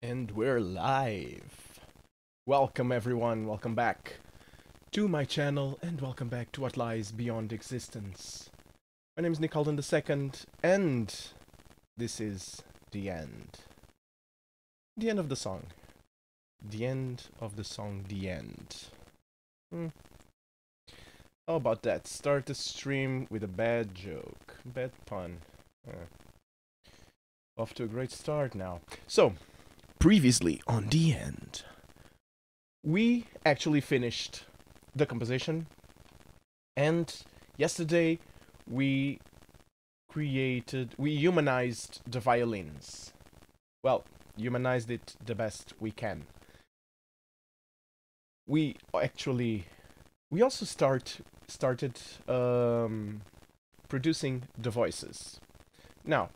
And we're live. Welcome everyone, welcome back to my channel and welcome back to what lies beyond existence. My name is Halden II and this is the end. The end of the song. The end of the song, the end. How about that? Start the stream with a bad joke. Bad pun. Off to a great start now. So, previously on the end. We actually finished the composition, and yesterday we humanized the violins. Well, humanized it the best we can. We also started producing the voices. Now,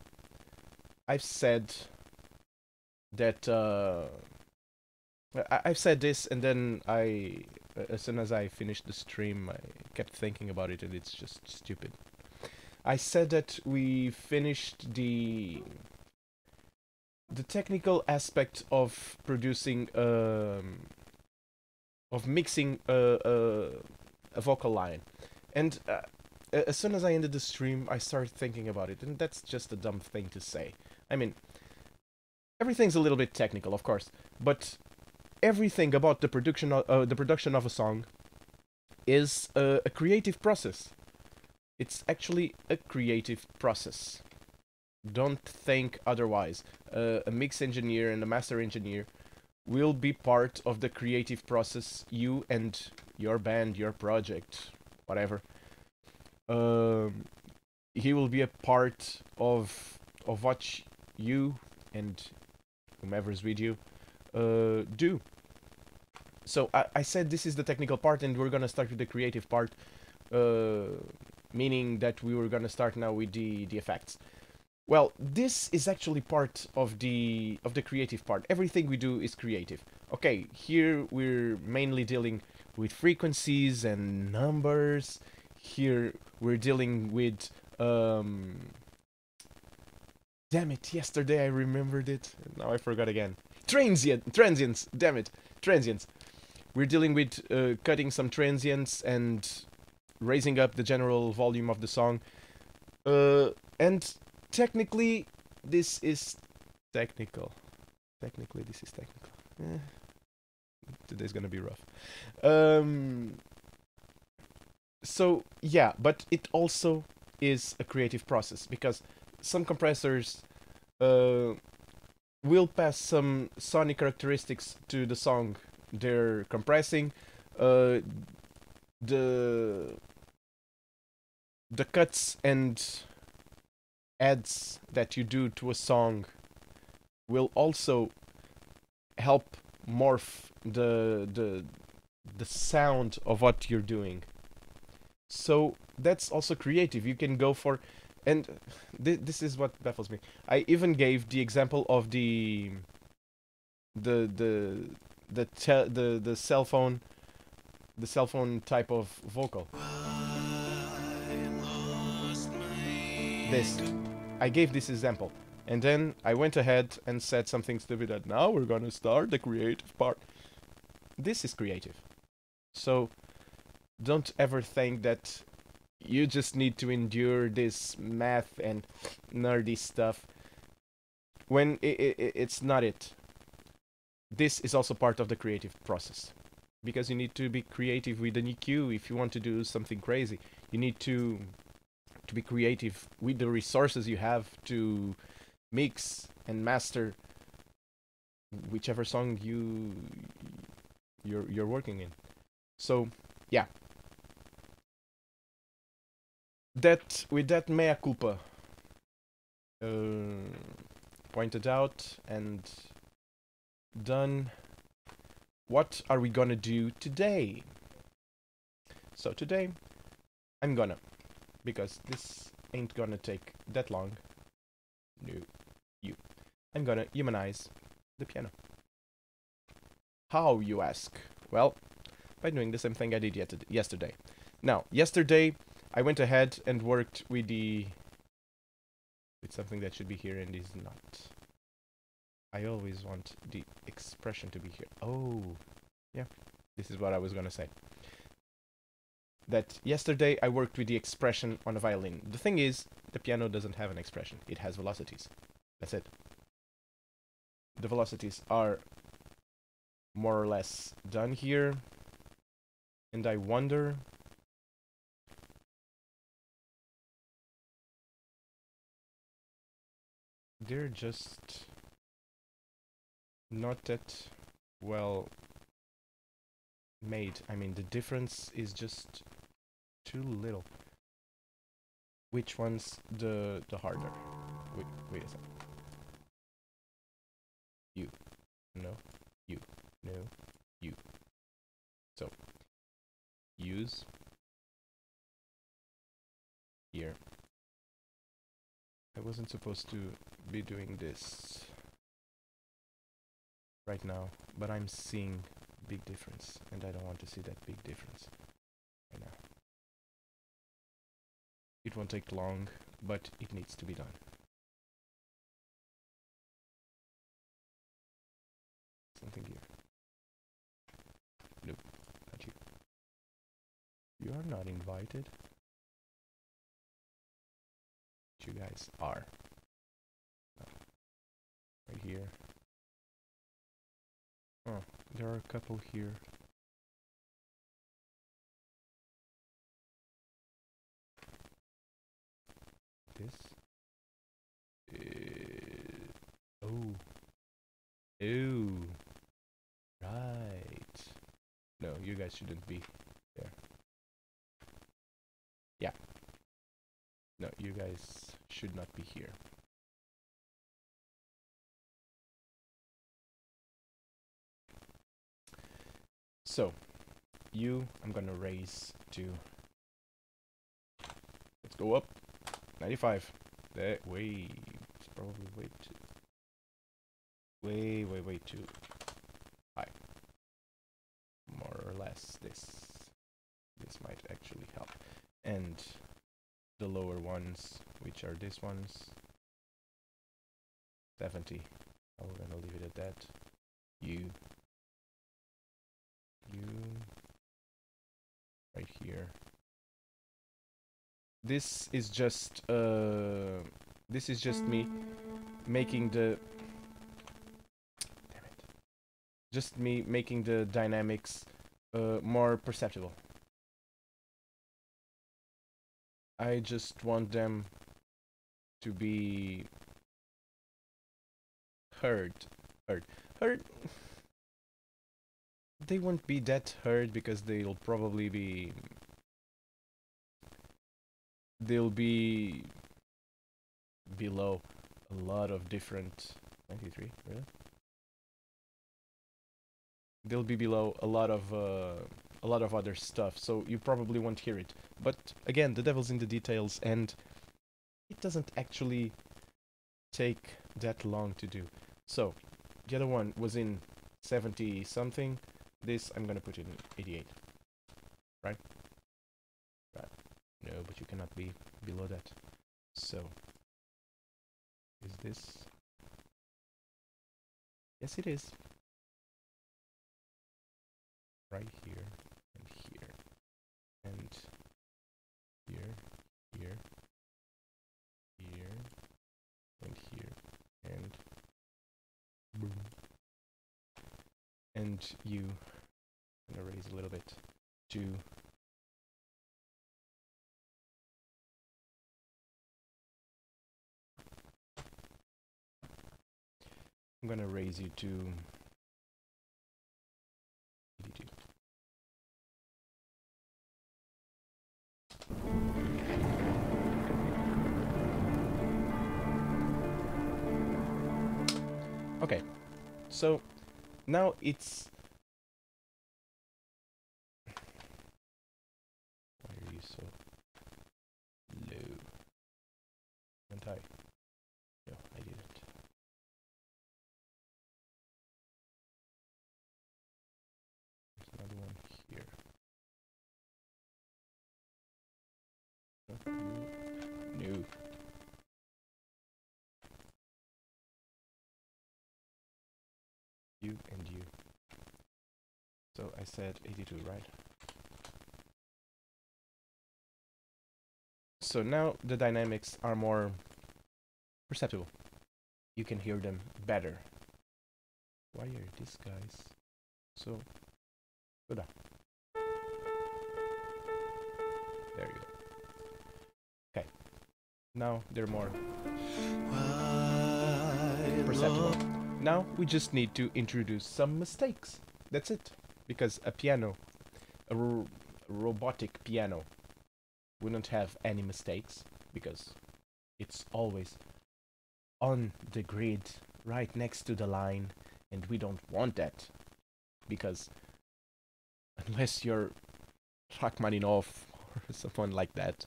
I've said that I've said this, and then as soon as I finished the stream, I kept thinking about it, and it's just stupid. I said that we finished the technical aspect of producing, of mixing a vocal line, and as soon as I ended the stream, I started thinking about it, and that's just a dumb thing to say. I mean, everything's a little bit technical, of course, but everything about the production of a song is a creative process. It's actually a creative process. Don't think otherwise. A mix engineer and a master engineer will be part of the creative process. You and your band, your project, whatever. He will be a part of what you and whomever's with you do. So I said this is the technical part, and we're gonna start with the creative part, meaning that we were gonna start now with the effects. Well, this is actually part of the creative part. Everything we do is creative. Okay, here we're mainly dealing with frequencies and numbers. Here we're dealing with damn it, yesterday I remembered it. Now I forgot again. Transients, damn it. Transients. We're dealing with cutting some transients and raising up the general volume of the song. And technically, this is technical. Technically, this is technical. Today's gonna be rough. So, yeah, but it also is a creative process, because some compressors will pass some sonic characteristics to the song they're compressing. The cuts and adds that you do to a song will also help morph the sound of what you're doing. So that's also creative. You can go for, and this is what baffles me. I even gave the example of the cell phone type of vocal. This, I gave this example, and then I went ahead and said something stupid that now we're gonna start the creative part. This is creative. So don't ever think that you just need to endure this math and nerdy stuff when it's not it. This is also part of the creative process, because you need to be creative with an EQ if you want to do something crazy. You need to be creative with the resources you have to mix and master whichever song you're working in. So yeah, that with that mea culpa pointed out and done, what are we gonna do today? So today I'm gonna, because this ain't gonna take that long, I'm gonna humanize the piano. How, you ask? Well, by doing the same thing I did yesterday. Now, yesterday I went ahead and worked with something that should be here and is not. I always want the expression to be here. Oh, yeah. This is what I was gonna say. That yesterday I worked with the expression on a violin. The thing is, the piano doesn't have an expression. It has velocities. That's it. The velocities are more or less done here. And I wonder... they're just not that well made. I mean, the difference is just too little. Which one's the harder? Wait a second. You. No. You. No. You. So, use here. I wasn't supposed to be doing this right now, but I'm seeing big difference, and I don't want to see that big difference right now. It won't take long, but it needs to be done. Something here. Nope, not you. You are not invited. You guys are. No. Right here. Oh, there are a couple here. This. Oh. Ew. Right. No, you guys shouldn't be there. Yeah. No, you guys should not be here. So, you, I'm gonna raise to... let's go up. 95. That way. It's probably way too... way too high. More or less this. This might actually help. And the lower ones, which are these ones, 70. I'm gonna leave it at that. You right here. This is just me making the... damn it. Just me making the dynamics more perceptible. I just want them to be heard. They won't be that heard because they'll probably be... they'll be below a lot of different... 93, really? They'll be below a lot of other stuff, so you probably won't hear it. But again, the devil's in the details, and it doesn't actually take that long to do. So, the other one was in 70 something. This I'm gonna put in 88. Right? Right. No, but you cannot be below that. So, is this... yes, it is. Right here, and here, and here, here, here, and here, and boom. And you, I'm gonna raise a little bit to... I'm gonna raise you to 82. Okay, so now it's... why are you so low? Can't I? No, I didn't. There's another one here. No. you, and you. So I said 82, right? So now the dynamics are more perceptible. You can hear them better. Why are these guys so good? There you go. Okay. Now they're more perceptible. Now we just need to introduce some mistakes. That's it. Because a piano, a robotic piano, wouldn't have any mistakes because it's always on the grid, right next to the line, and we don't want that because unless you're Rachmaninoff or someone like that,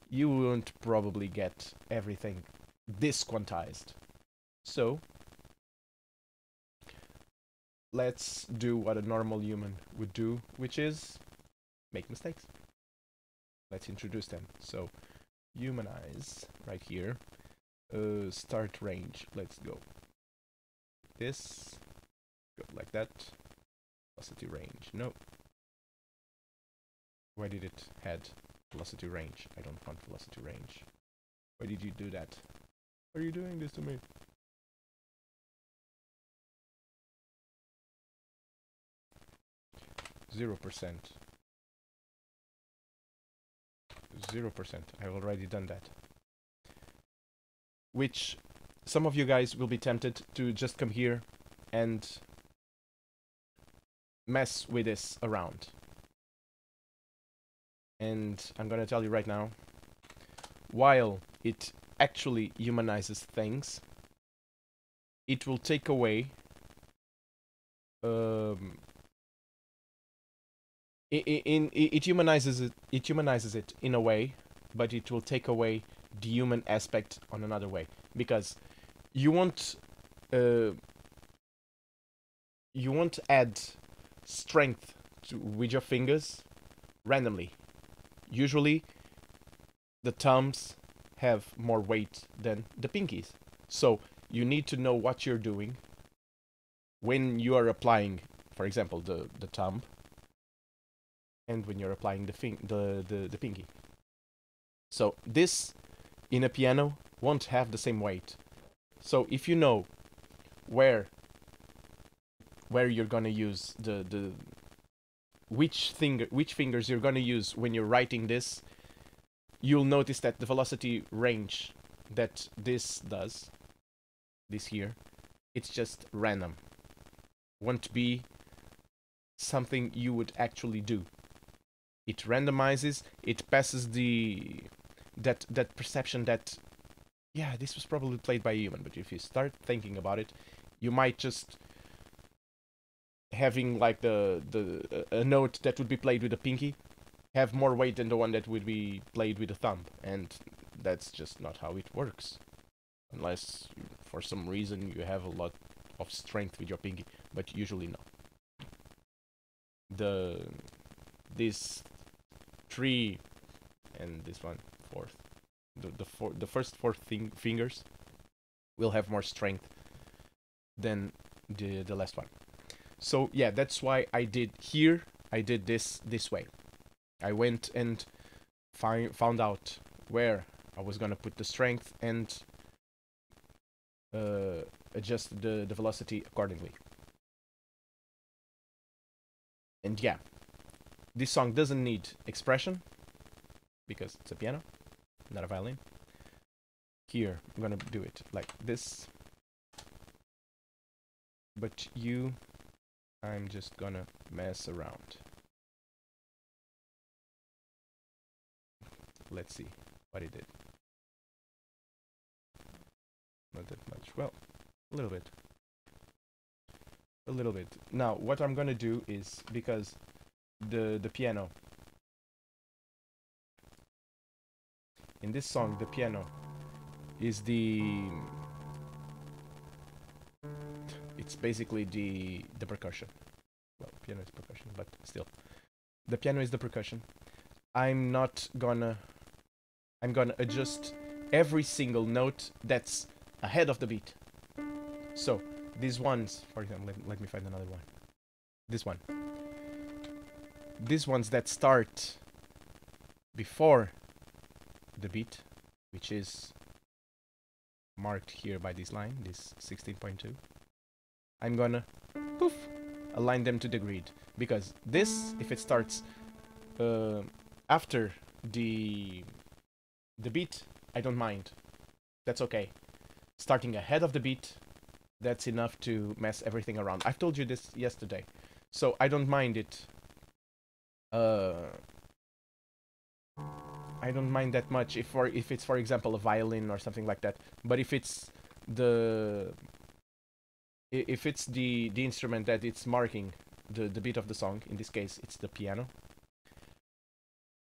you won't probably get everything this quantized. So let's do what a normal human would do, which is make mistakes. Let's introduce them. So humanize right here. Start range. Let's go. This go like that. Velocity range. No. Why did it had velocity range? I don't want velocity range. Why did you do that? Why are you doing this to me? Zero percent. 0%. I've already done that. Which some of you guys will be tempted to just come here and mess with this around. And I'm gonna tell you right now, while it actually humanizes things, it will take away it humanizes it in a way, but it will take away the human aspect on another way, because you won't add strength with your fingers randomly. Usually the thumbs have more weight than the pinkies, so you need to know what you're doing when you are applying, for example, the thumb, and when you're applying the pinky. So this in a piano won't have the same weight. So if you know where you're gonna use which fingers you're gonna use when you're writing this, you'll notice that the velocity range that this does, this here, it's just random. Won't be something you would actually do. It randomizes, it passes that perception that, yeah, this was probably played by a human, but if you start thinking about it, you might just having like a note that would be played with a pinky have more weight than the one that would be played with a thumb, and that's just not how it works. Unless for some reason you have a lot of strength with your pinky, but usually no. This 3 and this one 4th, the first 4 fingers will have more strength than the last one. So yeah, that's why I did this way. I went and found out where I was gonna put the strength and adjust the velocity accordingly. And yeah, this song doesn't need expression because it's a piano, not a violin. Here, I'm gonna do it like this. But I'm just gonna mess around. Let's see what it did. Not that much. Well, a little bit. A little bit. Now, what I'm gonna do is, because the piano in this song, the piano is it's basically the percussion. Well, piano is percussion, but still, the piano is the percussion. I'm gonna adjust every single note that's ahead of the beat. So These ones, for example, let me find another one. This one. These ones that start before the beat, which is marked here by this line, this 16.2. I'm gonna poof align them to the grid, because this, if it starts after the beat, I don't mind. That's okay. Starting ahead of the beat, that's enough to mess everything around. I've told you this yesterday, so I don't mind it. I don't mind that much if it's, for example, a violin or something like that. But if it's the instrument that it's marking the beat of the song, in this case it's the piano,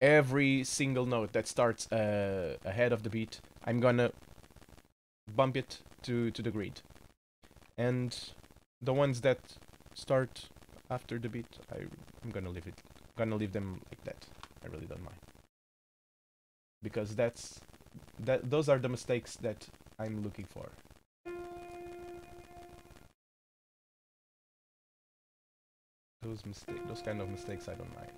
every single note that starts ahead of the beat, I'm gonna bump it to the grid, and the ones that start after the beat, I'm gonna leave them like that. I really don't mind, because those are the mistakes that I'm looking for. Those kind of mistakes I don't mind.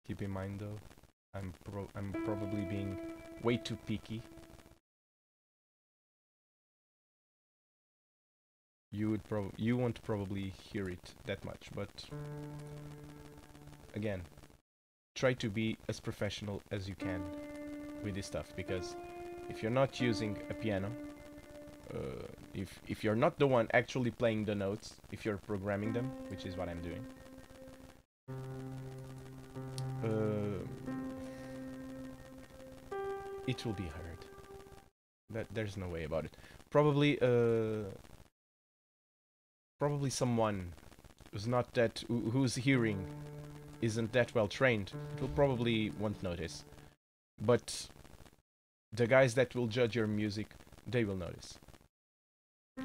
Keep in mind though, I'm probably being way too picky. You won't probably hear it that much, but again, try to be as professional as you can with this stuff, because if you're not using a piano, if you're not the one actually playing the notes, if you're programming them, which is what I'm doing, it will be hard. There's no way about it. Probably someone whose hearing isn't that well trained will probably won't notice, but the guys that will judge your music, they will notice,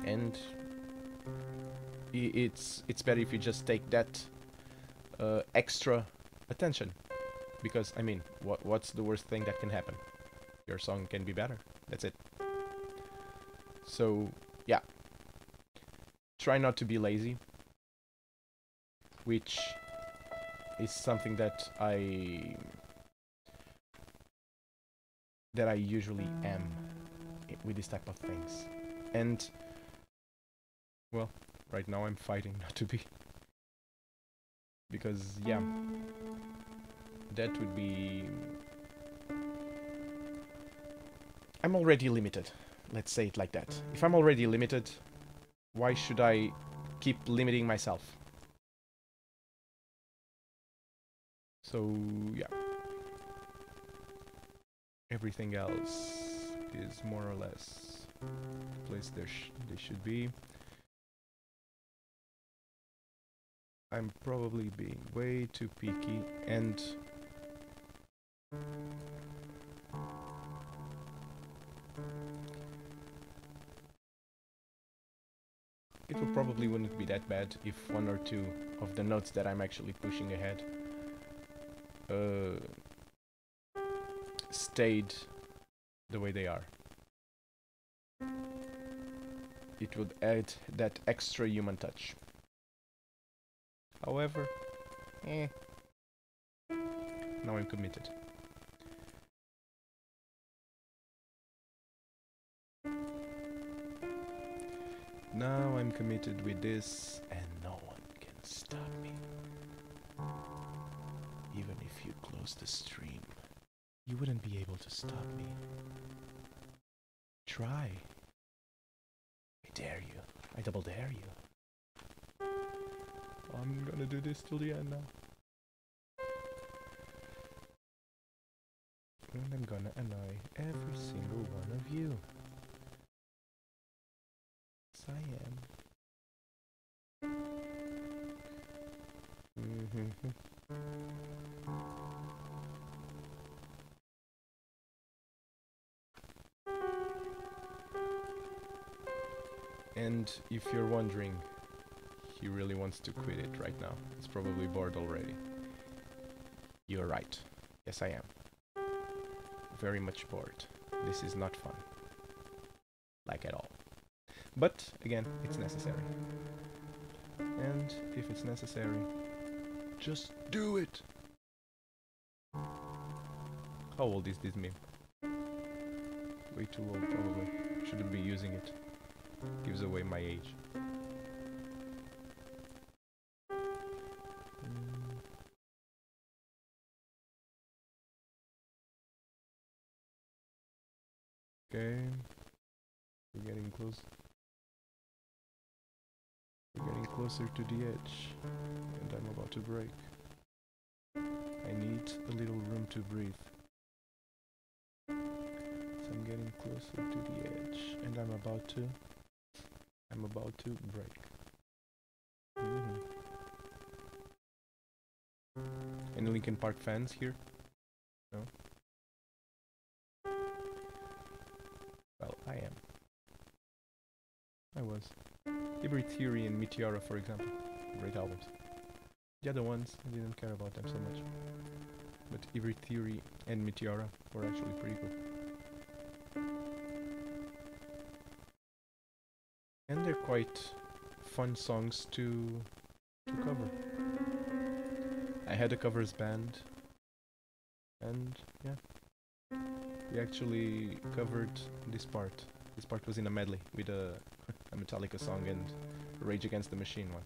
and it's better if you just take that extra attention, because I mean, what's the worst thing that can happen? Your song can be better. That's it. So yeah, try not to be lazy, which is something that I usually am with this type of things. And well, right now I'm fighting not to be, because yeah, that would be, I'm already limited. Let's say it like that. If I'm already limited, why should I keep limiting myself? So yeah, everything else is more or less the place they should be. I'm probably being way too picky, and it probably wouldn't be that bad if one or two of the notes that I'm actually pushing ahead stayed the way they are. It would add that extra human touch. However, now I'm committed. Now I'm committed with this, and no one can stop me. Even if you close the stream, you wouldn't be able to stop me. Try. I dare you. I double dare you. I'm gonna do this till the end now. And I'm gonna annoy every single one of you. Yes, I am. And if you're wondering, he really wants to quit it right now. He's probably bored already. You're right. Yes, I am. Very much bored. This is not fun. Like at all. But, again, it's necessary. And if it's necessary, just do it! How old is this meme? Way too old, probably. Shouldn't be using it. Gives away my age. Okay. We're getting close. We're getting closer to the edge. And I'm about to break. I need a little room to breathe. So I'm getting closer to the edge. And I'm about to break. Any Linkin Park fans here? No? Well, I am. I was. Hybrid Theory and Meteora, for example. Great albums. The other ones, I didn't care about them so much. But Hybrid Theory and Meteora were actually pretty good. And they're quite fun songs to cover. I had a covers band, and yeah, we actually covered this part. This part was in a medley with a Metallica song and Rage Against the Machine one.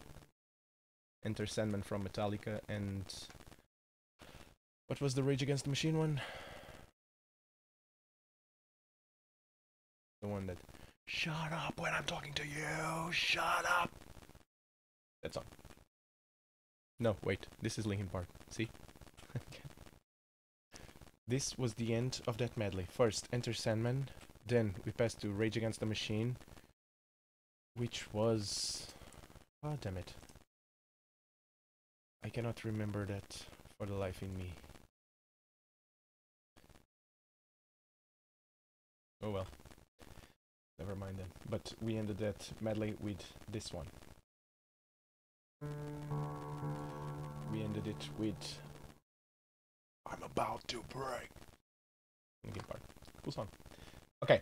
Enter Sandman from Metallica, and what was the Rage Against the Machine one? The one that, shut up when I'm talking to you, shut up! That song. No, wait, this is Linkin Park, see? This was the end of that medley. First, Enter Sandman, then we passed to Rage Against the Machine, which was... oh, damn it. I cannot remember that for the life in me. Oh well. Never mind then. But we ended that medley with this one. We ended it with I'm about to break. Linkin Park. Cool song. Okay.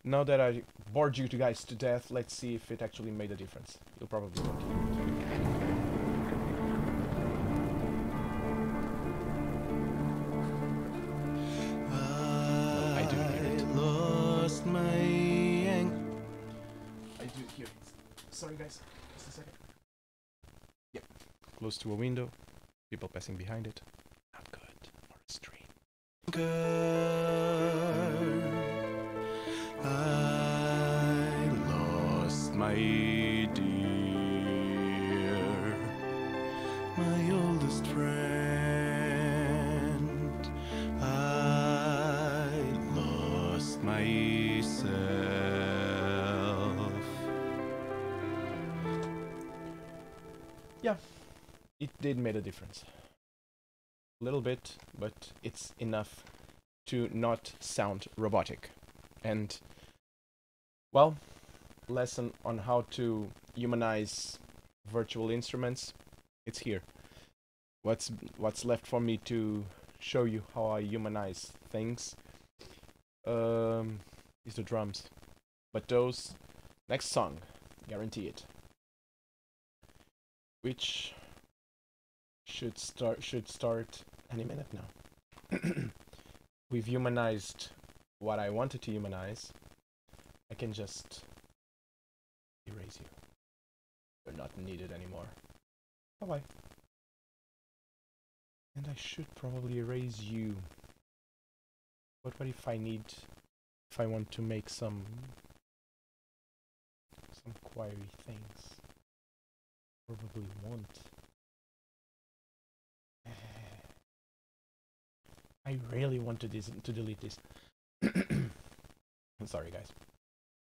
Now that I bored you guys to death, let's see if it actually made a difference. You'll probably won't hear it. No, I do hear it. Lost my I do hear it. Sorry guys, just a second. Yep. Close to a window, people passing behind it. Not good for a stream. I lost my dear, my oldest friend. I lost myself. Yeah, it did make a difference. A little bit, but it's enough to not sound robotic. And, well, lesson on how to humanize virtual instruments, it's here. What's left for me to show you how I humanize things is the drums. But those, next song, guarantee it. Which should start any minute now. We've humanized what I wanted to humanize. I can just erase you. You're not needed anymore. Bye-bye. And I should probably erase you. But what if I want to make some query things? Probably won't. I really want to delete this. I'm sorry guys.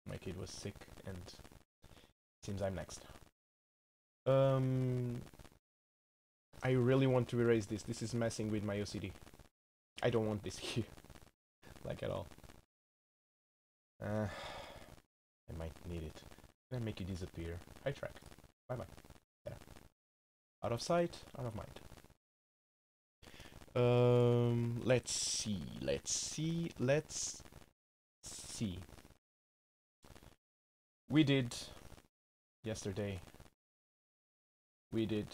My kid was sick and it seems I'm next. I really want to erase this. This is messing with my OCD. I don't want this here. Like at all. I might need it. Can I make you disappear? Hi track. Bye bye. Yeah. Out of sight, out of mind. Let's see. Let's see. We did yesterday. We did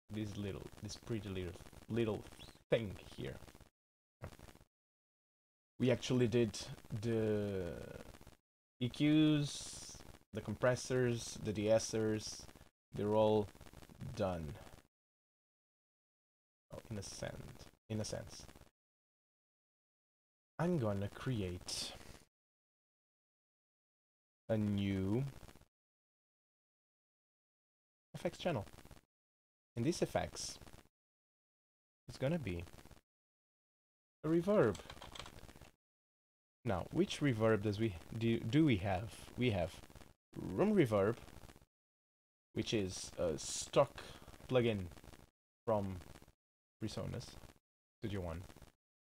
this pretty little thing here. We actually did the EQs, the compressors, the de-essers. They're all done. Oh, in a sense. I'm gonna create a new effects channel. And this effects is gonna be a reverb. Now, which reverb do we have? We have room reverb, which is a stock plugin from Presonus Studio One.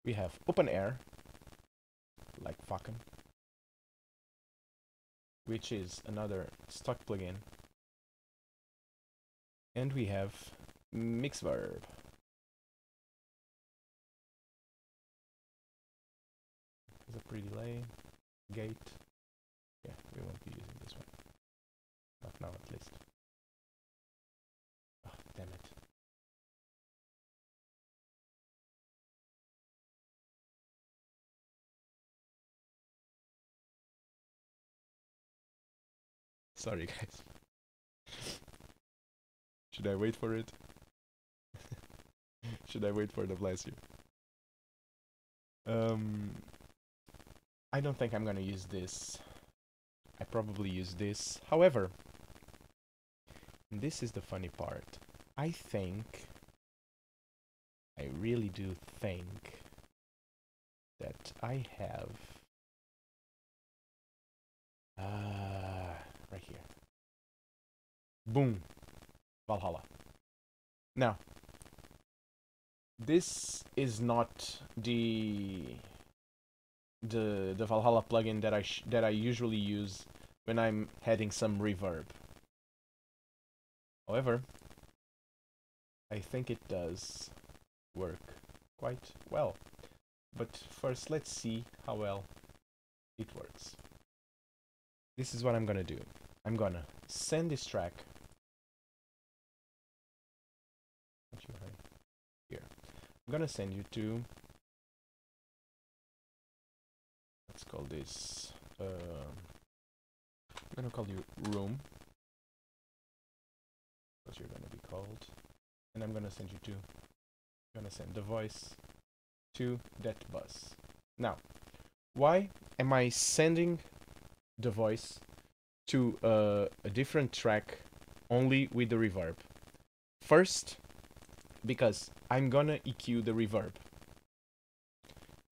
We have open air, like fucking, which is another stock plugin. And we have Mixverb. There's a pre-delay, gate. Yeah, we won't be using this one. Not now, at least. Oh, damn it. Sorry, guys. Should I wait for it? Should I wait for the bless you? I don't think I'm gonna use this. I probably use this. However, this is the funny part. I really do think that I have right here. Boom. Valhalla. Now, this is not the Valhalla plugin that I usually use when I'm adding some reverb. However, I think it does work quite well. But first, let's see how well it works. This is what I'm gonna do. I'm gonna send this track here. I'm gonna send you to, let's call this, I'm gonna call you room. What you're gonna be called. And I'm gonna send you to, I'm gonna send the voice to that bus. Now, why am I sending the voice to a different track only with the reverb? First, because I'm gonna EQ the reverb.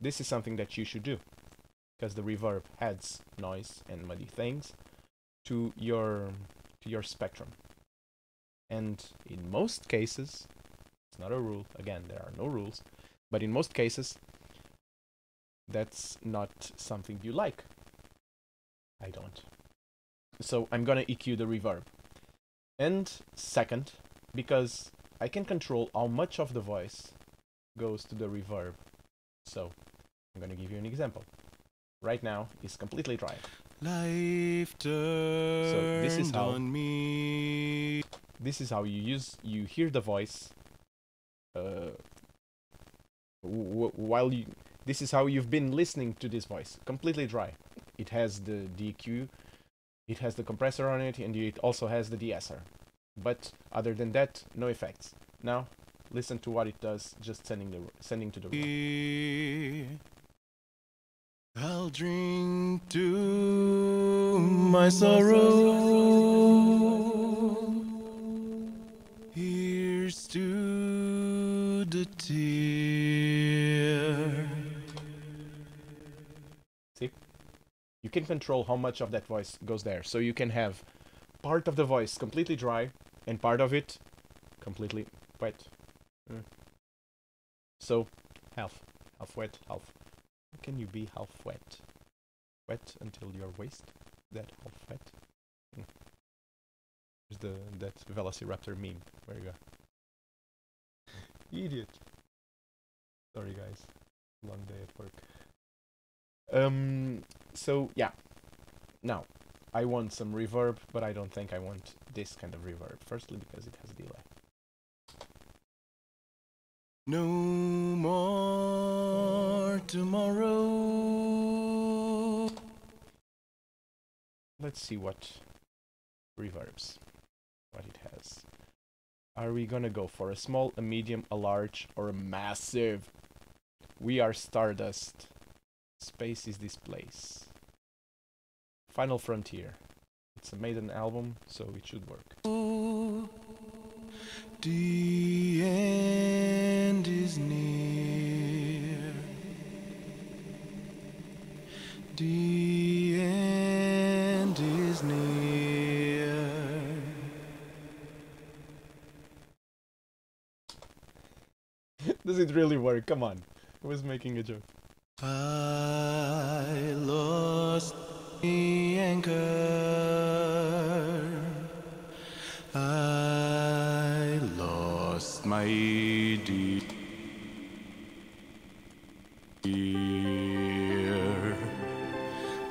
This is something that you should do, because the reverb adds noise and muddy things to your spectrum. And in most cases, it's not a rule, again, there are no rules, but in most cases, that's not something you like. I don't. So I'm gonna EQ the reverb. And second, because I can control how much of the voice goes to the reverb. So I'm gonna give you an example. Right now, it's completely dry. Life turned So this is how on me. This is how you hear the voice while you. This is how you've been listening to this voice, completely dry. It has the EQ, it has the compressor on it, and it also has the de-esser. But other than that, no effects. Now, listen to what it does, just sending to the room. I'll drink to my sorrow. Here's to the tear. See? You can control how much of that voice goes there. So you can have part of the voice completely dry and part of it completely wet. So half wet, half. How can you be half wet? Wet until your waist? That half wet? There's that Velociraptor meme. Where you go? Idiot. Sorry guys. Long day at work. So yeah. Now, I want some reverb, but I don't think I want this kind of reverb. Firstly, because it has delay. No more tomorrow. Let's see what reverbs, what it has. Are we gonna go for a small, a medium, a large, or a massive? We are Stardust. Space is this place. Final Frontier. It's a Maiden album, so it should work. The end is near. The end is near. Does it really work? Come on. I was making a joke. I lost the anchor. I lost my dear,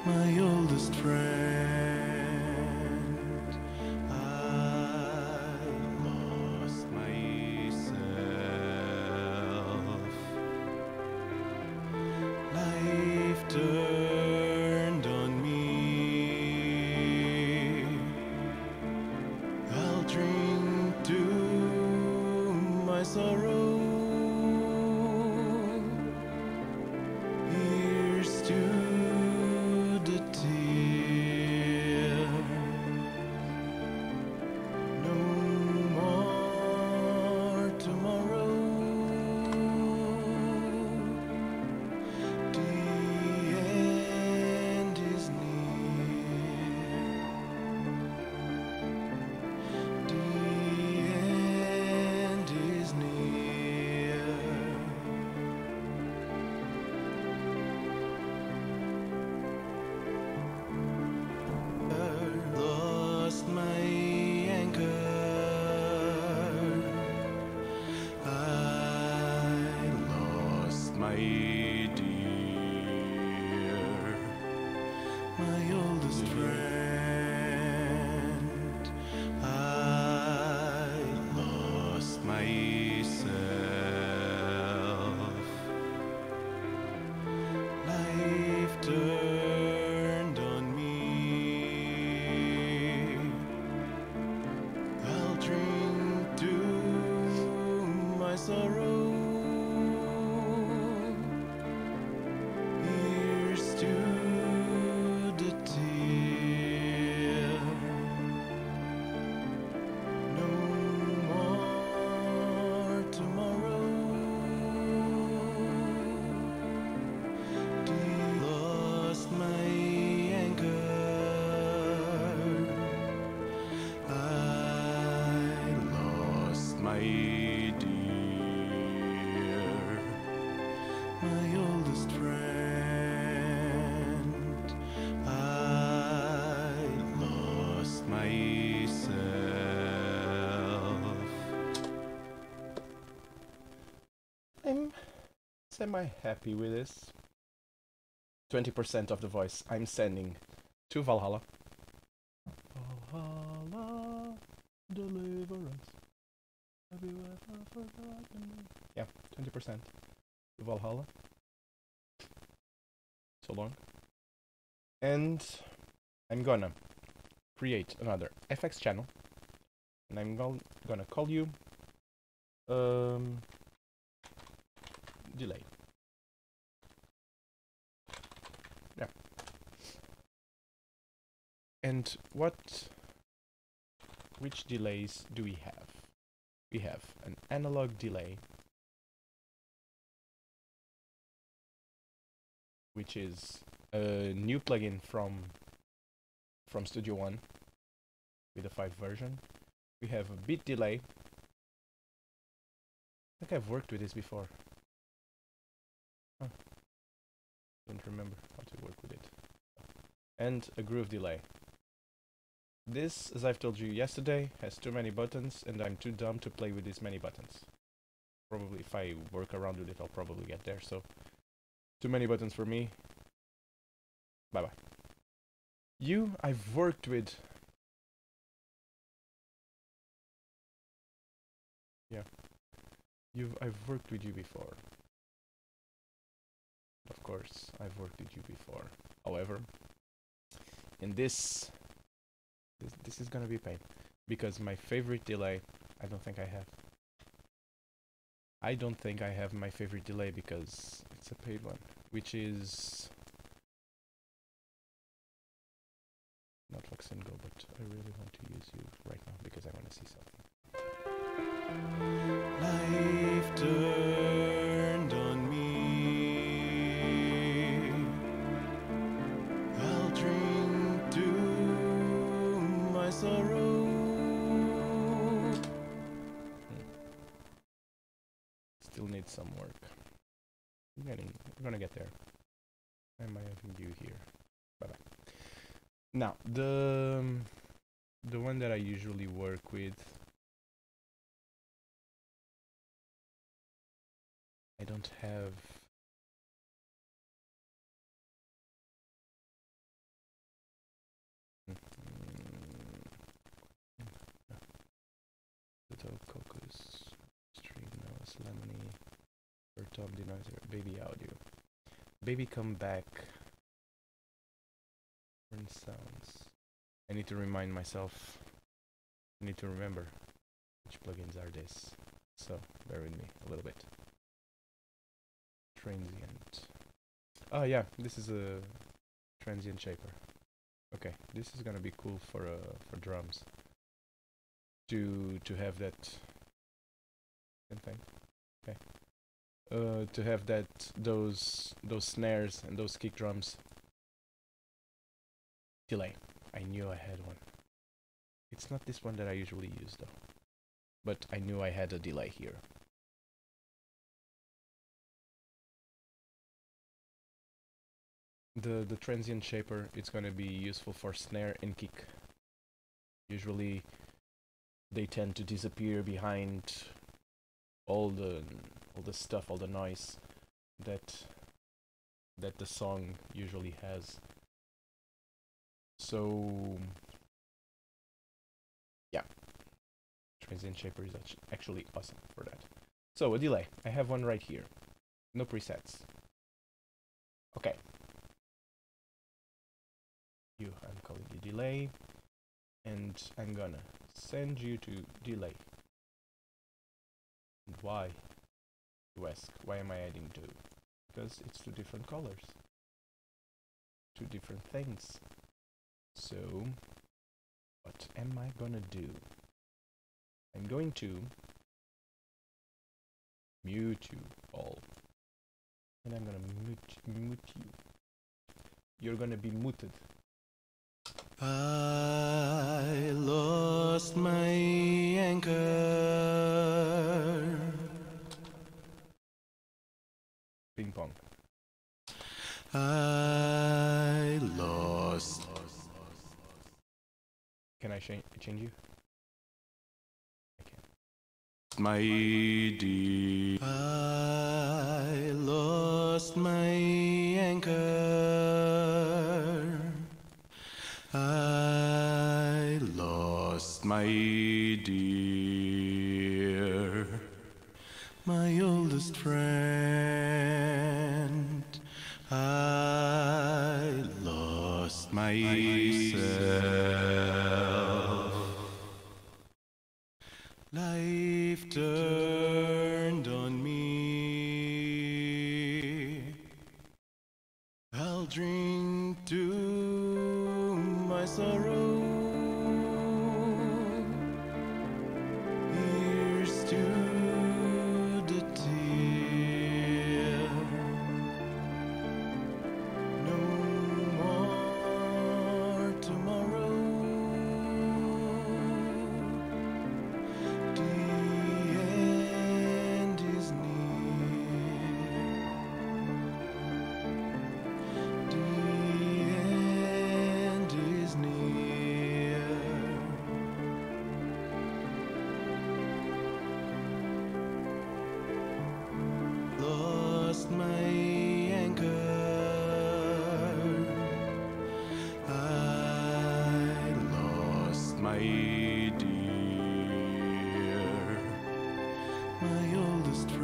my oldest friend. I lost myself. Life turned on me. I'll drink to my sorrow. Here's to the tear. No more tomorrow. The end is near. The end is near. Lost my anchor. I lost my dear, my oldest friend. I lost myself. Life turned on me. I'll drink to my sorrow. Here's to the tear. No more tomorrow. Lost my anchor. I lost my dear, my oldest friend. I lost myself. I'm semi-happy with this. 20% of the voice I'm sending to Valhalla. Valhalla, deliver us. Have you ever forgotten me? Yeah, 20% to Valhalla. So long. And I'm gonna create another FX channel. And I'm gonna call you delay. Yeah. And which delays do we have? We have an analog delay, which is a new plugin from Studio One with the 5 version. We have a bit delay. I think I've worked with this before. Huh. Don't remember how to work with it. And a groove delay. This, as I've told you yesterday, has too many buttons, and I'm too dumb to play with these many buttons. Probably if I work around with it, I'll probably get there, so... Too many buttons for me. Bye-bye. You, I've worked with... Yeah. I've worked with you before. Of course, I've worked with you before. However, in this is gonna be a pain. Because my favorite delay, I don't think I have. I don't think I have my favorite delay because it's a paid one. Which is... not Fox and Go, but I really want to use you right now because I want to see something. Life turned on me. I'll drink to my sorrow. Still needs some work. We're gonna get there. Am I having you here? Bye bye. Now the one that I usually work with. I don't have. Little Cocos, Stream Nose, Lemony, Tom Denoiser, Baby Audio. Baby Come Back. Different sounds. I need to remind myself. I need to remember which plugins are this. So bear with me a little bit. Transient. Oh yeah, this is a transient shaper. Okay, this is gonna be cool for drums. To have that thing. Okay. To have those snares and those kick drums delay. I knew I had one. It's not this one that I usually use though. But I knew I had a delay here. The transient shaper, it's gonna be useful for snare and kick. Usually they tend to disappear behind all the stuff, all the noise that the song usually has. So yeah, transient shaper is actually awesome for that. So a delay, I have one right here. No presets. Okay. I'm calling you delay, and I'm gonna send you to delay. And why? You ask, why am I adding two? Because it's two different colors. Two different things. So, what am I gonna do? I'm going to mute you all. And I'm gonna mute you. You're gonna be muted. I lost my anchor. Ping pong. I lost. Can I change you? I can. My dear. I lost my anchor. I lost my dear, my oldest friend. I lost myself. Life turned on me. I'll drink to my sorrow. Here's to the tear. No more tomorrow. The end is near. The end is near. oldest friend.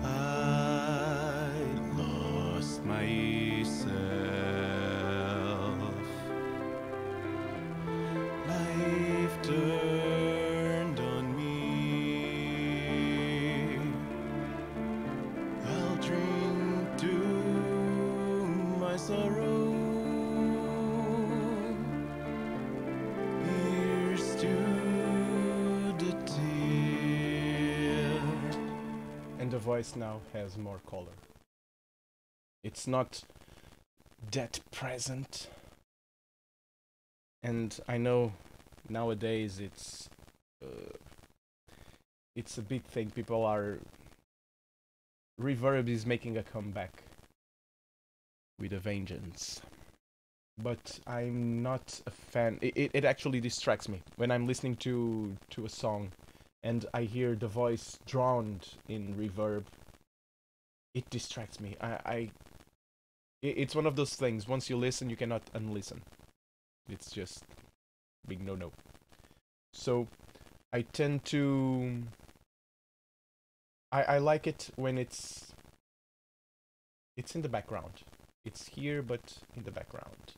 I lost myself. Life turned on me. I'll drink to my sorrow. Here's to the tear. And the voice now has more color. It's not that present. And I know nowadays it's a big thing. People are... Reverb is making a comeback with a vengeance. But I'm not a fan. It actually distracts me when I'm listening to a song and I hear the voice drowned in reverb. It distracts me. It's one of those things. Once you listen, you cannot unlisten. It's just big no-no. So I tend to... I like it when it's in the background. It's here, but in the background.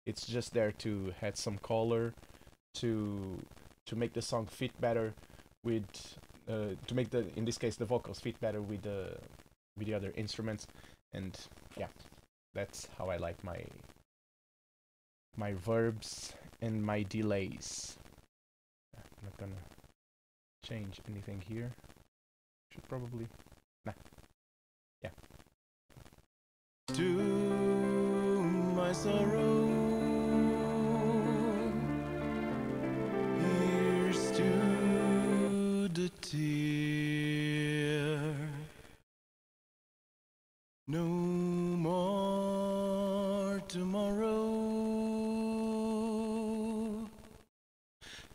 It's just there to add some color, to make the song fit better with, to make the, in this case, the vocals fit better with the other instruments. And yeah, that's how I like my verbs and my delays. I'm not gonna change anything here. Should probably... Nah. Yeah. To my sorrow, here's to the tear. No more tomorrow.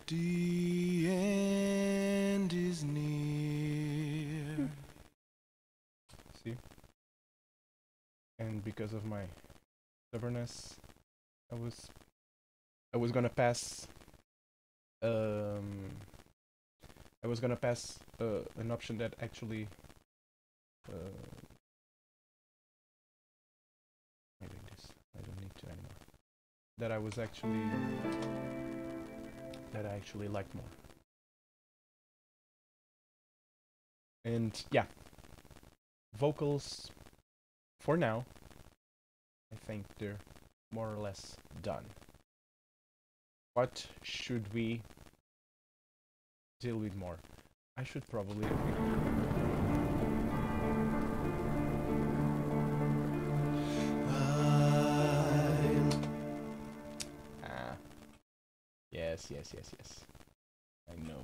The end is near. See? And because of my stubbornness, I was gonna pass an option that actually I like this. I don't need to anymore. That I actually liked more. And yeah, vocals for now, I think they're more or less done. What should we deal with more? I should probably... Yes. I know.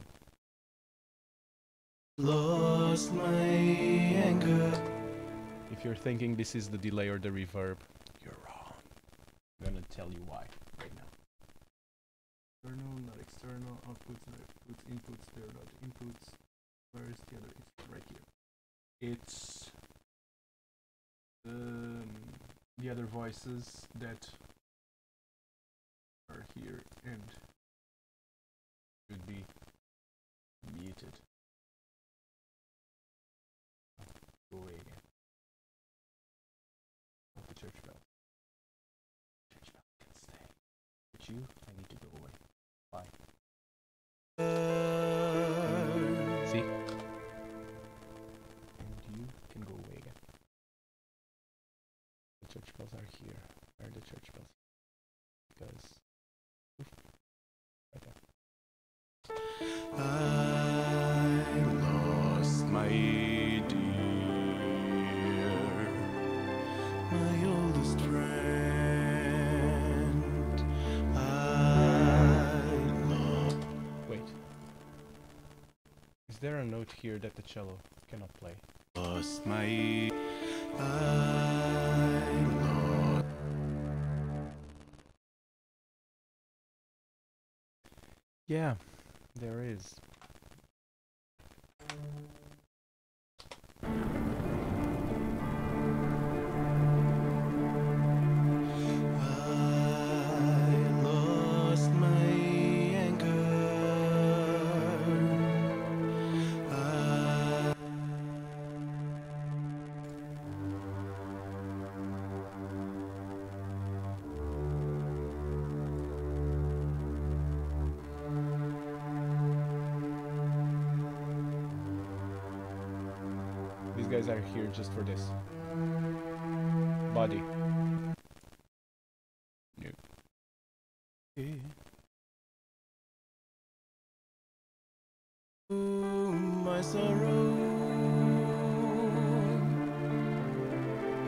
Lost my anger. If you're thinking this is the delay or the reverb, you're wrong. I'm gonna tell you why right now. External, not external, outputs, not outputs, inputs, they're not inputs. Where is the other? It's right here. It's the other voices that are here and should be muted. Go away again. The church bell. Church bell can stay. But you, I need to go away. Bye. See? And you can go away again. The church bells are here. Where are the church bells? Because... Right there. I lost my dear, my oldest friend. I lost. Wait. Is there a note here that the cello cannot play? Lost my. I lost. Yeah, there is. I lost my anger. guys are here just for this. Body. Nope. Ooh, my sorrow.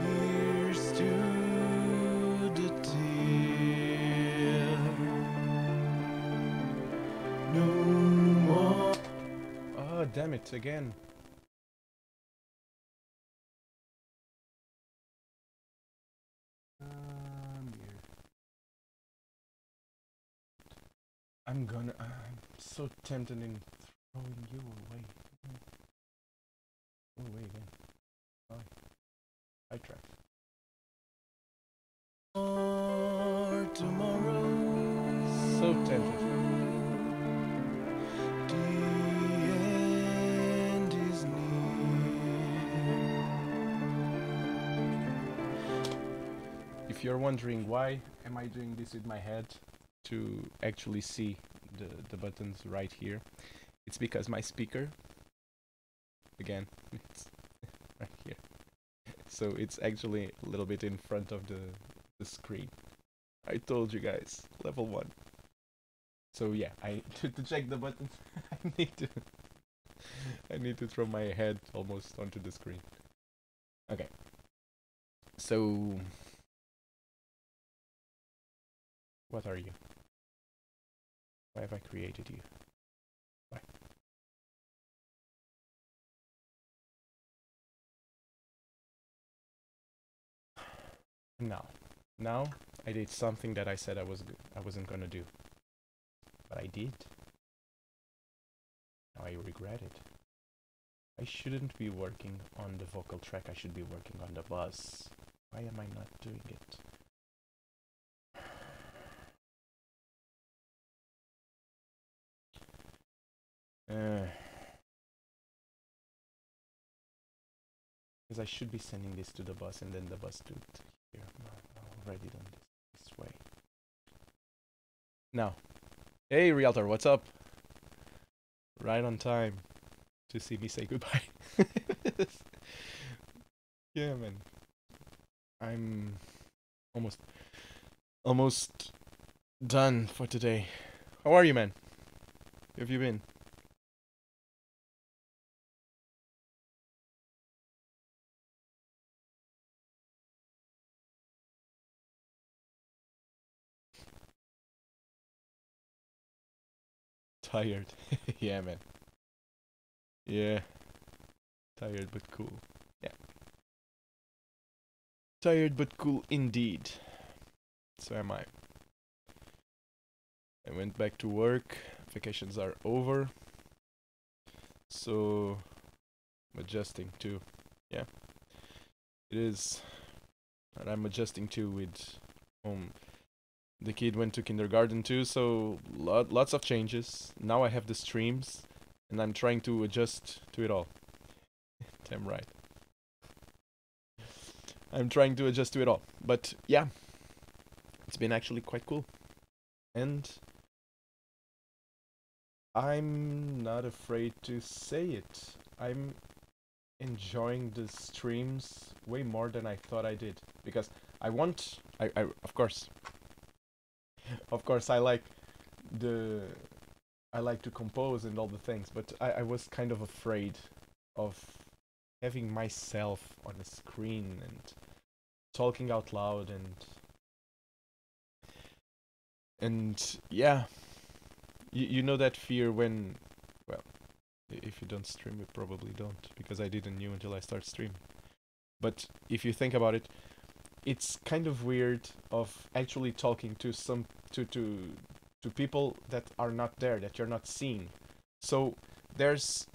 Here's to the tear. No more. Oh, damn it, again. I'm so tempted in throwing you away. Oh, away again. I tried. Or tomorrow. So tempted. The end is near. If you're wondering why am I doing this with my head to actually see the buttons right here, it's because my speaker, again, it's right here. So it's actually a little bit in front of the screen. I told you guys, level 1. So yeah, to check the buttons, I need to throw my head almost onto the screen. Okay. So what are you? Why have I created you? Why? Now I did something that I said I wasn't gonna do, but I did. Now I regret it. I shouldn't be working on the vocal track. I should be working on the buzz. Why am I not doing it? Because I should be sending this to the bus and then the bus to it here. No, I've already done this way. Now, hey Realtor, what's up? Right on time to see me say goodbye. Yeah, man. I'm almost done for today. How are you, man? How have you been? Tired. Yeah, man. Yeah. Tired but cool. Yeah. Tired but cool indeed. So am I. I went back to work. Vacations are over. So I'm adjusting too. Yeah. It is. And I'm adjusting too with the kid went to kindergarten too, so lots of changes. Now I have the streams and I'm trying to adjust to it all. Damn right. I'm trying to adjust to it all. But yeah, it's been actually quite cool. And I'm not afraid to say it. I'm enjoying the streams way more than I thought I did. Because I of course I like the I like to compose and all the things, but I was kind of afraid of having myself on a screen and talking out loud and yeah, you know that fear when, well, if you don't stream you probably don't, because I didn't knew until I start streaming. But if you think about it, it's kind of weird of actually talking to some to people that are not there, that you're not seeing. So there's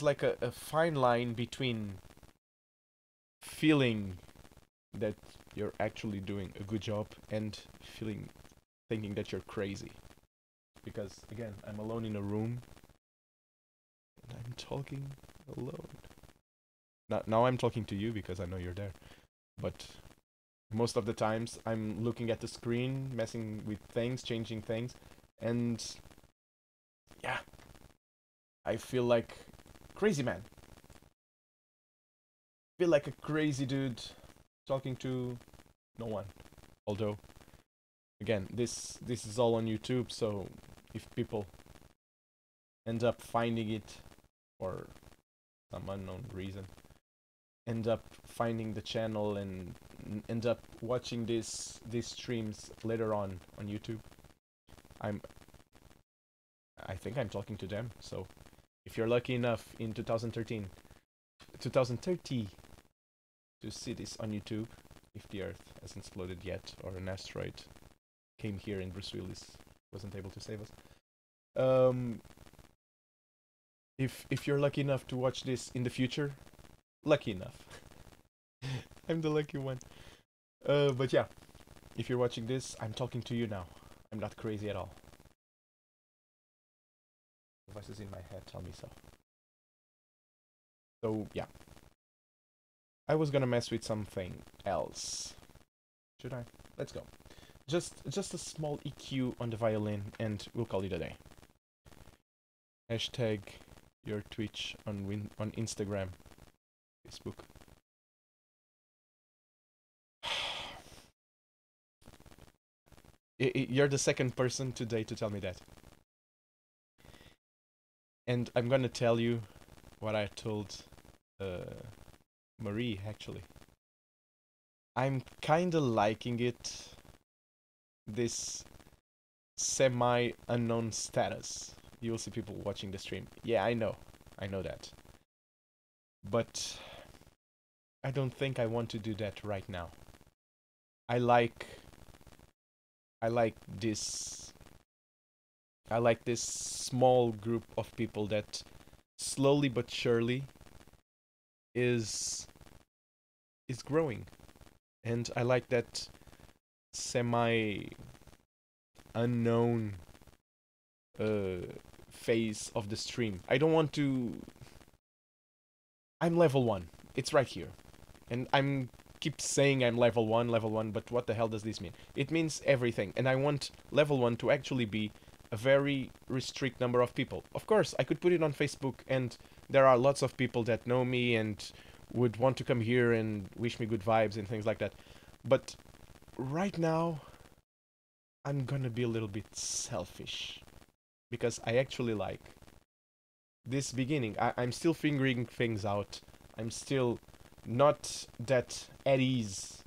like a fine line between feeling that you're actually doing a good job and thinking that you're crazy. Because again, I'm alone in a room and I'm talking alone. Now I'm talking to you because I know you're there. But most of the times I'm looking at the screen, messing with things, changing things, and yeah, I feel like crazy man. feel like a crazy dude talking to no one. Although, again, this is all on YouTube, so if people end up finding it for some unknown reason, end up finding the channel and end up watching these streams later on YouTube, I think I'm talking to them. So if you're lucky enough in 2030 to see this on YouTube, if the Earth hasn't exploded yet or an asteroid came here and Bruce Willis wasn't able to save us, if you're lucky enough to watch this in the future, lucky enough. I'm the lucky one. But yeah, if you're watching this, I'm talking to you now. I'm not crazy at all. The voices in my head tell me so. So yeah, I was gonna mess with something else. Should I? Let's go. Just a small EQ on the violin, and we'll call it a day. Hashtag your Twitch on Instagram, Facebook. You're the second person today to tell me that. And I'm gonna tell you what I told Marie, actually. I'm kinda liking it, this semi-unknown status. You will see people watching the stream. Yeah, I know that. But I don't think I want to do that right now. I like this small group of people that slowly but surely is growing. And I like that semi unknown phase of the stream. I don't want to. I'm level 1. It's right here. And I'm keep saying I'm level 1, but what the hell does this mean? It means everything. And I want level 1 to actually be a very restrict number of people. Of course, I could put it on Facebook and there are lots of people that know me and would want to come here and wish me good vibes and things like that. But right now, I'm gonna be a little bit selfish. Because I actually like this beginning. I'm still figuring things out. I'm still not that at ease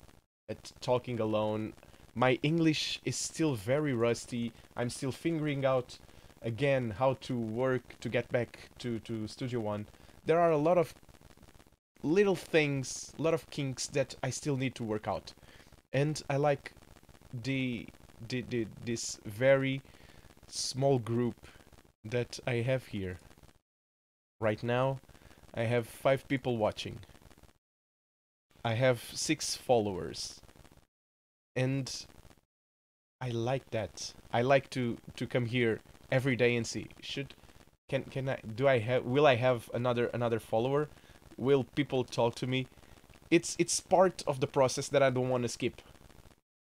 at talking alone. My English is still very rusty. I'm still figuring out again how to work to get back to Studio One. There are a lot of little things, a lot of kinks that I still need to work out. And I like this very small group that I have here. Right now, I have 5 people watching. I have 6 followers. And I like that. I like to come here every day and see. Will I have another follower? Will people talk to me? It's part of the process that I don't want to skip.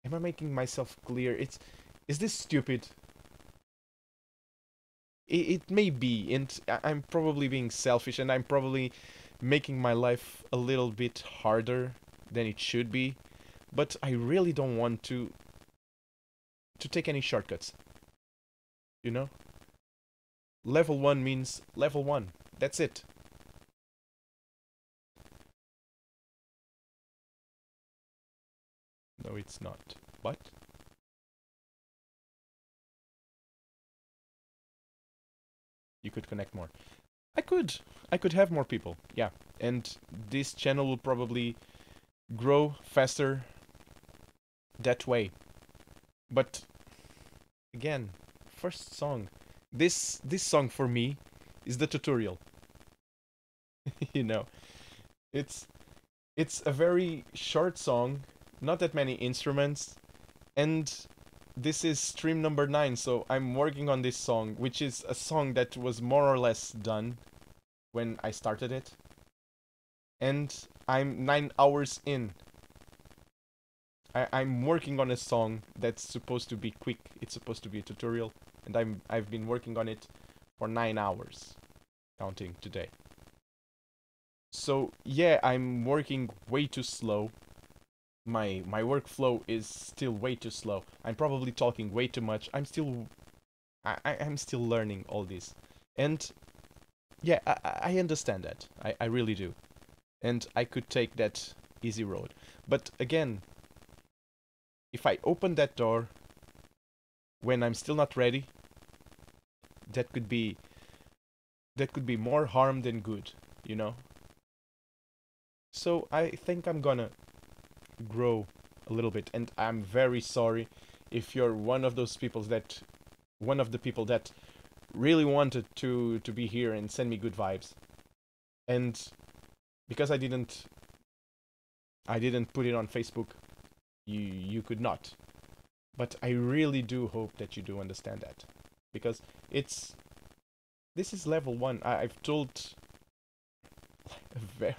Am I making myself clear? Is this stupid? It may be, and I'm probably being selfish, and I'm probably making my life a little bit harder than it should be, but I really don't want to take any shortcuts. You know? Level 1 means level 1. That's it. No, it's not. What? You could connect more. I could have more people, yeah. And this channel will probably grow faster that way. But again, first song. This song for me is the tutorial. You know, it's a very short song, not that many instruments, and this is stream number 9, so I'm working on this song, which is a song that was more or less done when I started it. And I'm 9 hours in. I'm working on a song that's supposed to be quick. It's supposed to be a tutorial, and I've been working on it for 9 hours, counting today. So yeah, I'm working way too slow. My workflow is still way too slow. I'm probably talking way too much. I'm still learning all this. And yeah, I understand that. I really do. And I could take that easy road. But again, if I open that door when I'm still not ready, that could be more harm than good, you know? So I think I'm gonna grow a little bit, and I'm very sorry if you're one of the people that really wanted to be here and send me good vibes. And because I didn't put it on Facebook, you could not. But I really do hope that you do understand that, because it's this is level 1. I've told a very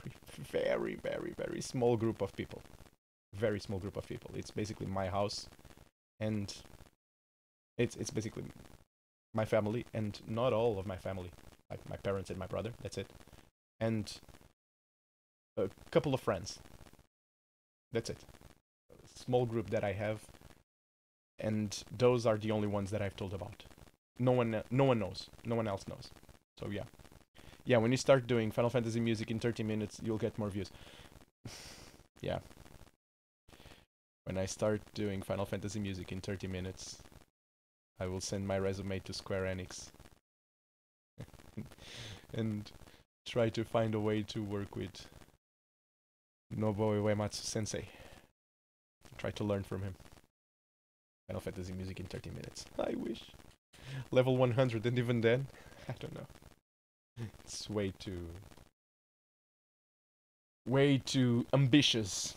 small group of people. Very small group of people. It's basically my house, and it's basically my family, and not all of my family, like my parents and my brother. That's it, and a couple of friends. That's it. A small group that I have, and those are the only ones that I've told about. No one knows. No one else knows. So yeah, yeah. When you start doing Final Fantasy music in 30 minutes, you'll get more views. Yeah. When I start doing Final Fantasy music in 30 minutes, I will send my resume to Square Enix and try to find a way to work with Nobuo Uematsu sensei. Try to learn from him. Final Fantasy music in 30 minutes. I wish. Level 100, and even then, I don't know. It's way too ambitious.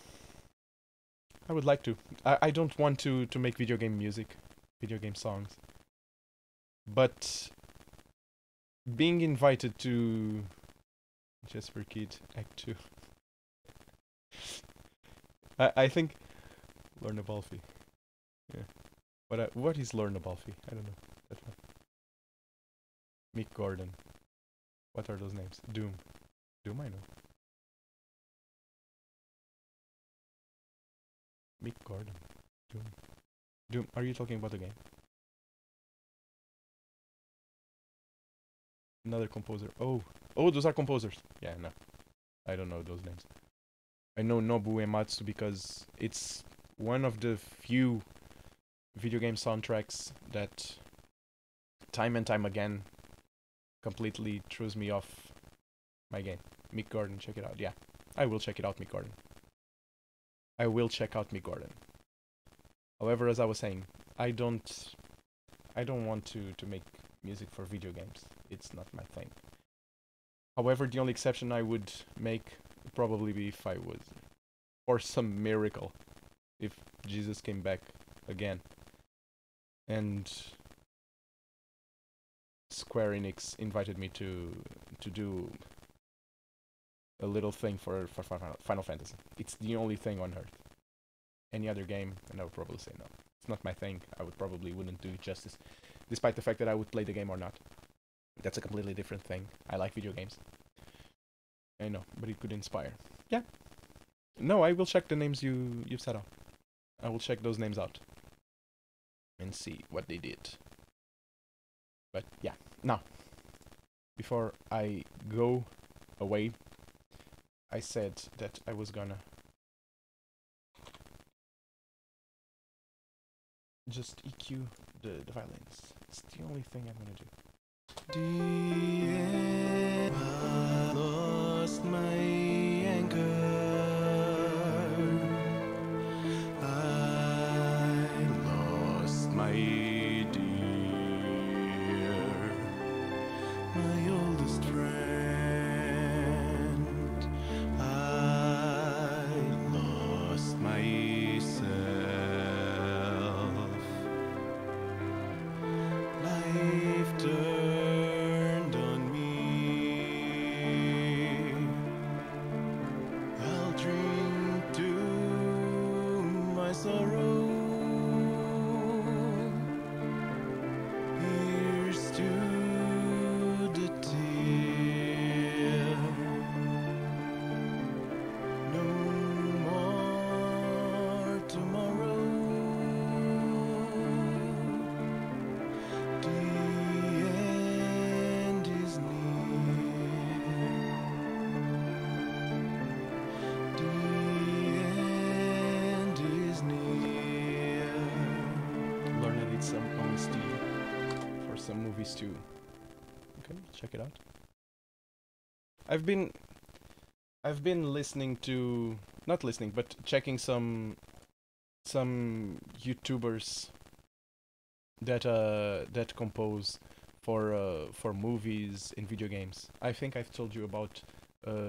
I would like to. I don't want to make video game music, video game songs. But being invited to Just for Kids Act 2. I think Lorna Balfi. Yeah. What is Lorna Balfi? I don't know. That one. Mick Gordon. What are those names? Doom. Doom, I know. Mick Gordon. Doom. Doom. Are you talking about the game? Another composer. Oh. Oh, those are composers. Yeah, no. I don't know those names. I know Nobu Uematsu because it's one of the few video game soundtracks that time and time again completely throws me off my game. Mick Gordon, check it out. Yeah, I will check it out, Mick Gordon. I will check out Mick Gordon. However, as I was saying, I don't want to make music for video games. It's not my thing. However, the only exception I would make would probably be if I was, for some miracle, if Jesus came back again, and Square Enix invited me to do a little thing for Final Fantasy. It's the only thing on earth. Any other game, and I would probably say no. It's not my thing. I probably wouldn't do it justice, despite the fact that I would play the game or not. That's a completely different thing. I like video games. I know, but it could inspire. Yeah. No, I will check the names you've set up. I will check those names out and see what they did. But yeah, now, before I go away, I said that I was gonna just EQ the violins. It's the only thing I'm gonna do. Dear, I lost my anchor. I lost my dear, my oldest friend. I lost myself. Life turned on me. some movies too. Okay, check it out. I've been listening to, not listening, but checking some YouTubers that compose for movies and video games. I think I've told you about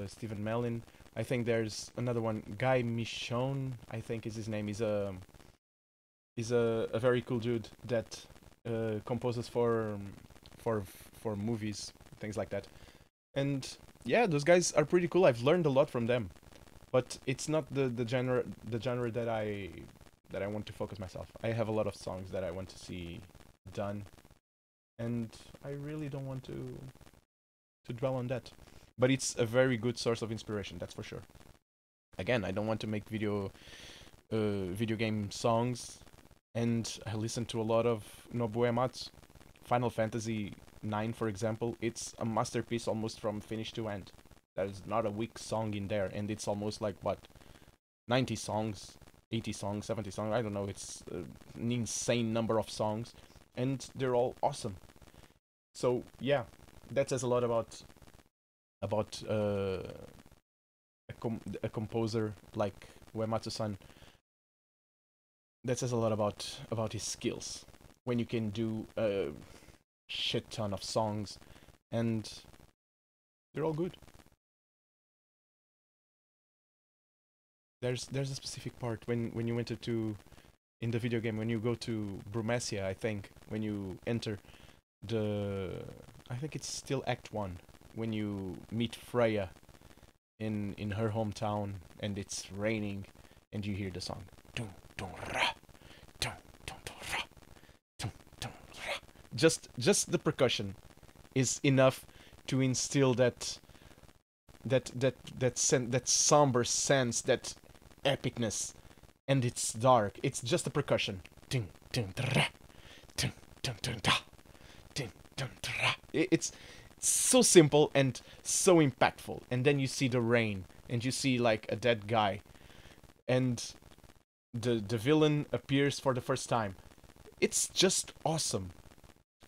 Stephen Mellon. I think there's another one, Guy Michon, I think is his name. He's a very cool dude that composes for movies, things like that. And yeah, those guys are pretty cool. I've learned a lot from them, but it's not the genre that I want to focus myself. I have a lot of songs that I want to see done, and I really don't want to dwell on that. But it's a very good source of inspiration, that's for sure. Again, I don't want to make video game songs, and I listen to a lot of Nobuo Uematsu. Final Fantasy IX, for example, it's a masterpiece almost from finish to end. There's not a weak song in there, and it's almost like, what, 90 songs, 80 songs, 70 songs, I don't know, it's an insane number of songs, and they're all awesome. So yeah, that says a lot about a composer like Uematsu-san. That says a lot about his skills. When you can do a shit ton of songs, and they're all good. There's a specific part when you enter to, in the video game, when you go to Brumesia, I think, when you enter I think it's still Act 1, when you meet Freya in her hometown, and it's raining, and you hear the song. Dun, dun, ra, dun, dun, dun, ra, dun, dun, ra. Just the percussion is enough to instill that somber sense, that epicness, and it's dark. It's just the percussion. Dun, dun, ra, dun, dun, dun, da, dun, dun, ra. It's so simple and so impactful. And then you see the rain, and you see like a dead guy, and the villain appears for the first time. It's just awesome.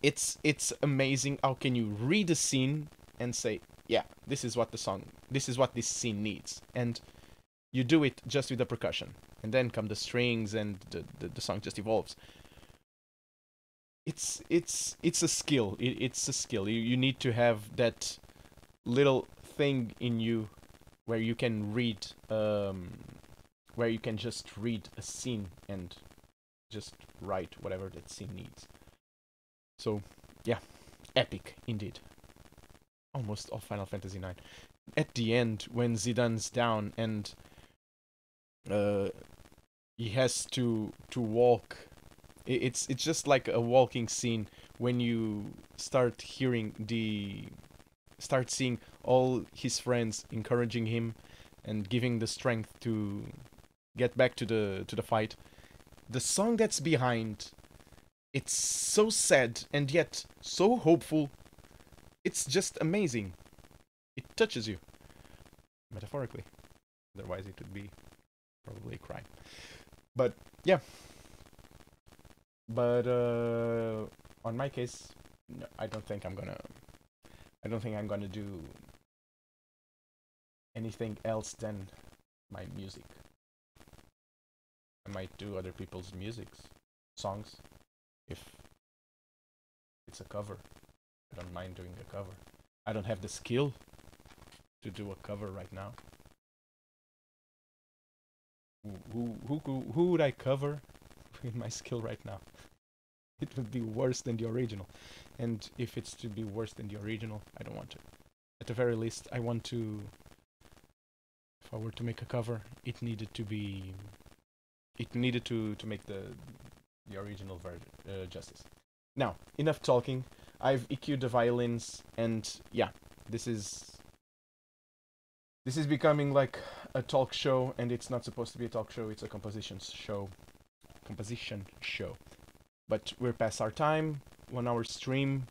It's amazing. How can you read the scene and say, yeah, this is what this scene needs, and you do it just with the percussion, and then come the strings, and the song just evolves. It's a skill. It's a skill. You need to have that little thing in you where you can read, where you can just read a scene and just write whatever that scene needs. So yeah, epic indeed. Almost all Final Fantasy IX. At the end, when Zidane's down and he has to walk, it's just like a walking scene when you start seeing all his friends encouraging him and giving the strength to get back to the fight. The song that's behind, it's so sad and yet so hopeful. It's just amazing. It touches you, metaphorically. Otherwise it would be probably a crime. But yeah. But on my case, no, I don't think I'm gonna do anything else than my music. I might do other people's songs, if it's a cover. I don't mind doing a cover. I don't have the skill to do a cover right now. Who would I cover with my skill right now? It would be worse than the original. And if it's to be worse than the original, I don't want to. At the very least, I want to... If I were to make a cover, it needed to be... It needed to make the original version justice. Now, enough talking. I've EQ'd the violins, and yeah, this is becoming like a talk show, and it's not supposed to be a talk show, it's a composition show. But we're past our time, 1 hour stream.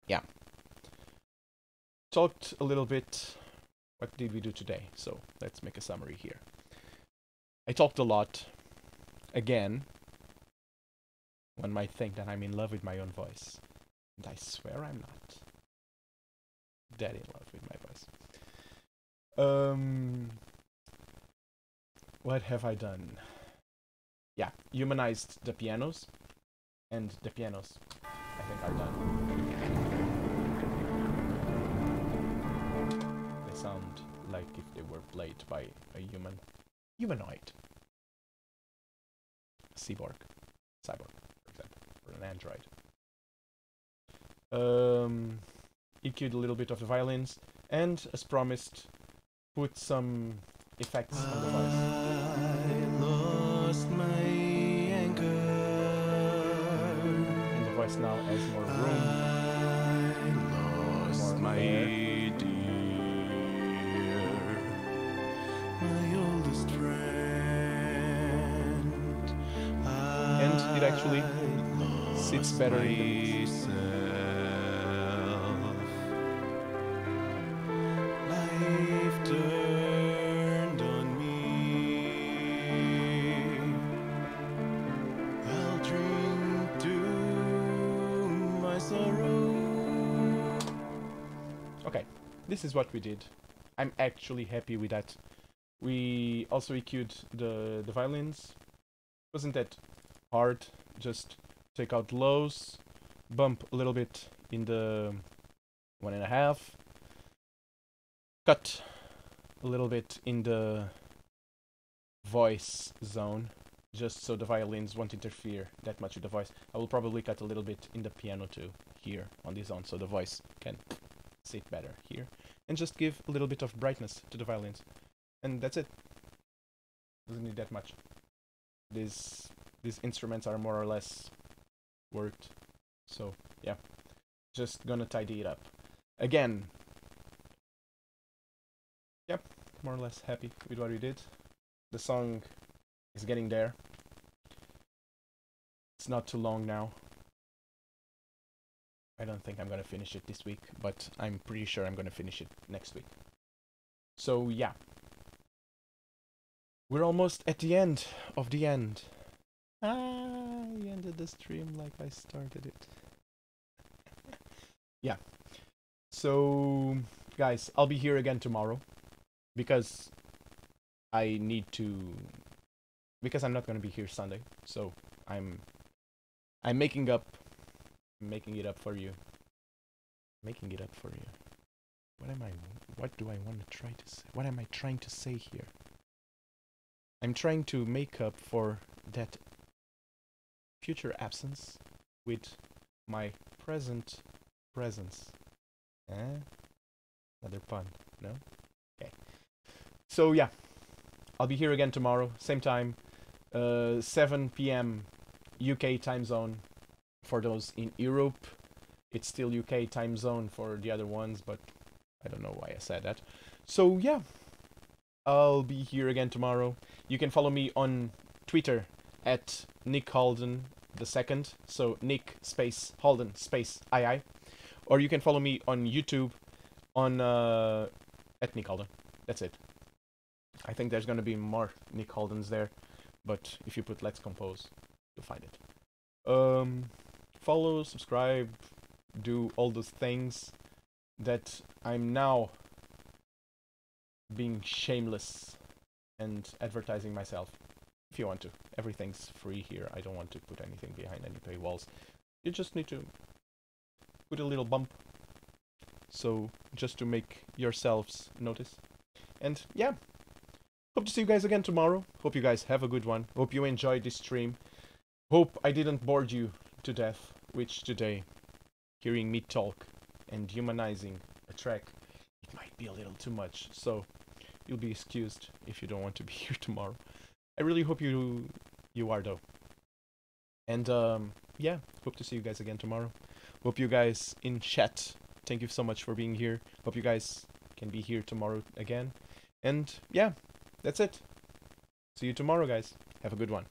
Yeah. Talked a little bit. What did we do today? So let's make a summary here. I talked a lot. Again, one might think that I'm in love with my own voice. And I swear I'm not dead in love with my voice. What have I done? Yeah, humanized the pianos, and the pianos, I think, are done. They sound like if they were played by a humanoid. Cyborg, for example, or an android. EQ'd a little bit of the violins, and as promised, put some effects on the voice. I lost my anchor. And the voice now has more room. I lost my dear, my oldest friend. And it actually sits better in the mix. Life turned on me. I'll drink to my sorrow. Okay, this is what we did. I'm actually happy with that. We also EQ'd the violins. Wasn't that hard? Just take out lows, bump a little bit in the 1.5, cut a little bit in the voice zone, just so the violins won't interfere that much with the voice. I will probably cut a little bit in the piano too, here on this zone, so the voice can sit better here. And just give a little bit of brightness to the violins. And that's it. Doesn't need that much. These instruments are more or less worked. So, yeah. Just gonna tidy it up. Again. Yep, more or less happy with what we did. The song is getting there. It's not too long now. I don't think I'm gonna finish it this week, but I'm pretty sure I'm gonna finish it next week. So, yeah. We're almost at the end of the end. I ended the stream like I started it. Yeah. So, guys, I'll be here again tomorrow. Because I need to... Because I'm not going to be here Sunday. So, I'm making it up for you. Making it up for you. What do I want to try to say? What am I trying to say here? I'm trying to make up for that future absence with my present presence. Another pun, no? Okay. So yeah, I'll be here again tomorrow, same time, 7 p.m. UK time zone for those in Europe. It's still UK time zone for the other ones, but I don't know why I said that. So yeah, I'll be here again tomorrow. You can follow me on Twitter at Nick Halden II. So Nick space Halden space II. Or you can follow me on YouTube on at Nick Halden. That's it. I think there's gonna be more Nick Haldens there, but if you put Let's Compose, you'll find it. Follow, subscribe, do all those things that I'm now being shameless and advertising myself. If you want to. Everything's free here. I don't want to put anything behind any paywalls. You just need to put a little bump. So, just to make yourselves notice. And yeah. Hope to see you guys again tomorrow. Hope you guys have a good one. Hope you enjoyed this stream. Hope I didn't bore you to death, which today, hearing me talk and humanizing a track, it might be a little too much. So, you'll be excused if you don't want to be here tomorrow. I really hope you are though. And yeah, hope to see you guys again tomorrow. Hope you guys in chat, thank you so much for being here. Hope you guys can be here tomorrow again. And yeah, that's it. See you tomorrow, guys. Have a good one.